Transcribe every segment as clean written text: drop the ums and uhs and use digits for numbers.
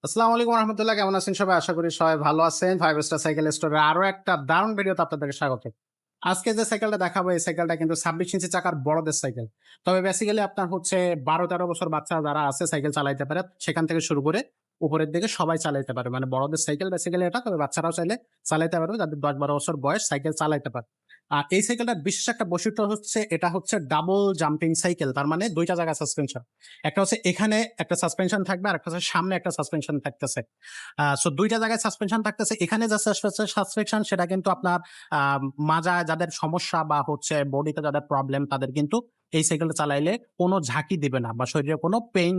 আসসালামু আলাইকুম রহমতুল্লাহ, কেমন আছেন সবাই? আশা করি সবাই ভালো আছেন। 5 স্টার সাইকেল স্টোরের আরো একটা দারুণ ভিডিওতে আপনাদেরকে স্বাগত। আজকে যে সাইকেলটা দেখাবো এই সাইকেলটা কিন্তু 26 ইঞ্চি চাকার বড়দের সাইকেল। তবে বেসিক্যালি আপনার হচ্ছে ১২-১৩ বছর বাচ্চা যারা আছে সাইকেল চালাইতে পারে, সেখান থেকে শুরু করে উপরের দিকে সবাই চালাইতে পারে। মানে বড়দের সাইকেল বেসিক্যালি এটা, তবে বাচ্চারাও চাইলে চালাইতে পারবে যাদের ১০-১২ বছর বয়স সাইকেল চালাইতে পারে। আর এই সাইকেলটার বিশেষ একটা বৈশিষ্ট্য হচ্ছে এটা হচ্ছে ডাবল জাম্পিং সাইকেল। তার মানে ২ টা জায়গায় সাসপেনশন। একটা হচ্ছে এখানে একটা সাসপেনশন থাকবে, আরেকটা হচ্ছে সামনে একটা সাসপেনশন থাকতেছে। সো ২ টা জায়গায় সাসপেনশন থাকতেছে। এখানে যা সাসপেনশন সেটা কিন্তু আপনার আ মাজায় যাদের সমস্যা বা হচ্ছে বডিতে যাদের প্রবলেম তাদের কিন্তু এই সাইকেলটা চালাইলে কোনো ঝাঁকি দিবে না বা শরীরে কোনো পেইন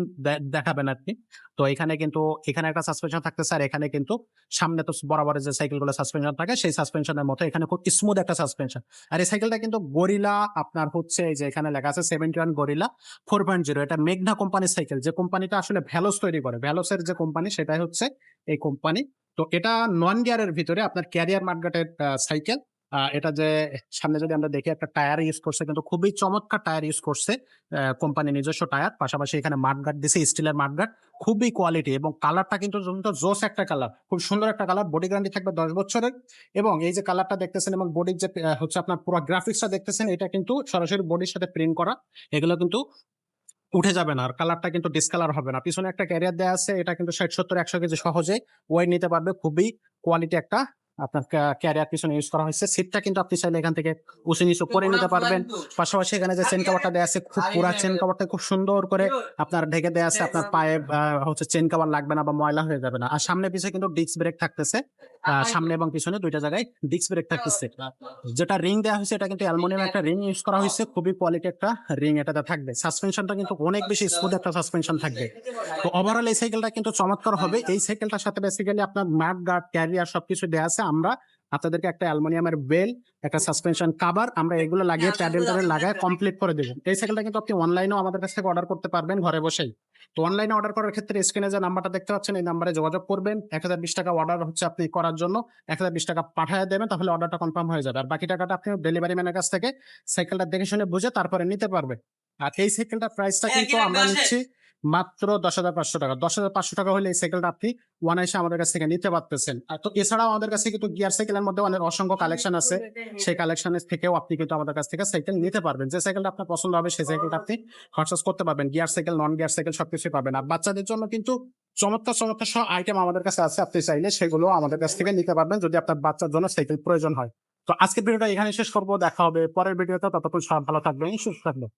দেখাবে না আরকি। তো এখানে কিন্তু এখানে একটা সাসপেনশন থাকতেছে, আর এখানে কিন্তু সামনে তো বরাবরের যে সাইকেলগুলো সাসপেনশন থাকে সেই সাসপেনশনের মতো এখানে খুব স্মুথ একটা সাসপেনশন। আর এই সাইকেলটা কিন্তু গরিলা আপনার হচ্ছে এই যে এখানে লেখা আছে 71 গরিলা 4.0। এটা মেঘনা কোম্পানির সাইকেল। যে কোম্পানিটা আসলে ভ্যালোস তৈরি করে। ভ্যালোসের যে কোম্পানি সেটাই হচ্ছে এই কোম্পানি। তো এটা নন গিয়ারের ভিতরে আপনার ক্যারিয়ার মার্কেটের সাইকেল। এটা যে সামনে যদি আমরা দেখি একটা টায়ার ইউজ করছে, কিন্তু খুবই চমৎকার টায়ার ইউজ করছে। কোম্পানির নিজস্ব টায়ার। পাশাপাশি এখানে মাডগার্ড দিছে, স্টিলের মাডগার্ড। খুবই কোয়ালিটি এবং কালারটা কিন্তু জোস একটা কালার। খুব সুন্দর একটা কালার। বডি গ্যারান্টি থাকবে ১০ বছরের। এবং এই যে কালারটা দেখতেছেন এবং বডির যে হচ্ছে আপনার পুরো গ্রাফিক্সটা দেখতেছেন, এটা কিন্তু সরাসরি বডির সাথে প্রিন্ট করা। এগুলো কিন্তু উঠে যাবে না। আর কালারটা কিন্তু ডিসকালার হবে না। পিছনে একটা ক্যারিয়ার দেয়া আছে। এটা কিন্তু ৬০, ৭০, ১০০ কেজি সহজে ওয়েট নিতে পারবে। খুবই কোয়ালিটি একটা আপনার ক্যারিয়ার পিছনে ইউজ করা হয়েছে। সিটটা কিন্তু আপনি চাইলে এখান থেকে উঁচু-নিচু করে নিতে পারবেন। পাশাপাশি এখানে যে চেইন কভারটা দেয়া আছে, খুব পুরা চেইন কভারটা খুব সুন্দর করে আপনার ঢেকে দেয়া আছে। আপনার পায়ে হচ্ছে চেইন কভার লাগবে না বা ময়লা হয়ে যাবে না। আর সামনে পিছে কিন্তু ডিস্ক ব্রেক থাকতেছে। সামনে এবং পিছনে ২ টা জায়গায় ডিস্ক ব্রেক থাকতেছে। যেটা রিং দেয়া হইছে এটা কিন্তু অ্যালুমিনিয়াম একটা রিং ইউজ করা হইছে। খুবই কোয়ালিটি একটা রিং এটাতে থাকবে। সাসপেনশনটা কিন্তু অনেক বেশি স্মুথ একটা সাসপেনশন থাকবে। তো ওভারঅল এই সাইকেলটা কিন্তু চমৎকার হবে। এই সাইকেলটার সাথে বেসিক্যালি আপনার মাড গার্ড, ক্যারিয়ার সবকিছু দেয়া আছে। আমরা আপনাদেরকে একটা অ্যালুমিনিয়ামের বেল, একটা সাসপেনশন কভার আমরা এগুলো লাগিয়ে প্যাডেল-ট্যাডেল লাগায় কমপ্লিট করে দেব। এই সাইকেলটা কিন্তু আপনি অনলাইনেও আমাদের কাছ থেকে অর্ডার করতে পারবেন ঘরে বসেই। তো অনলাইনে অর্ডার করার ক্ষেত্রে স্ক্রিনে যে নাম্বারটা দেখতে পাচ্ছেন এই নাম্বারে যোগাযোগ করবেন। ৳১,০২০ অর্ডার হচ্ছে আপনি করার জন্য ৳১,০২০ পাঠায় দেবেন, তাহলে অর্ডারটা কনফার্ম হয়ে যাবে। আর বাকি টাকাটা আপনি ডেলিভারি ম্যানের কাছ থেকে সাইকেলটা দেখে শুনে বুঝে তারপরে নিতে পারবেন। আর এই সাইকেলটার প্রাইসটা কিন্তু আমরা নিচ্ছি মাত্র ৳১০,৫০০। ৳১০,৫০০ হলে এই সাইকেলটা আপনি অনায়াসে আমাদের কাছ থেকে নিতে পারতেছেন। আর তো এছাড়াও আমাদের কাছে কিন্তু গিয়ার সাইকেলের মধ্যে অনেক অসংখ্য কালেকশন আছে। সেই কালেকশনের থেকেও আপনি কিন্তু আমাদের কাছ থেকে সাইকেল নিতে পারবেন। যে সাইকেলটা আপনার পছন্দ হবে সেই সাইকেলটা আপনি পারচেজ করতে পারবেন। Gear cycle, non gear cycle সবকিছুই পাবেন। আর বাচ্চাদের জন্য কিন্তু চমৎকার সব আইটেম আমাদের কাছে আছে। আপনি চাইলে সেগুলো আমাদের কাছ থেকে নিতে পারবেন যদি আপনার বাচ্চার জন্য সাইকেল প্রয়োজন হয়। তো আজকের ভিডিওটা এখানেই শেষ করব। দেখা হবে পরের ভিডিওতে। ততক্ষণ সবাই ভালো থাকবেন, সুস্থ থাকবেন।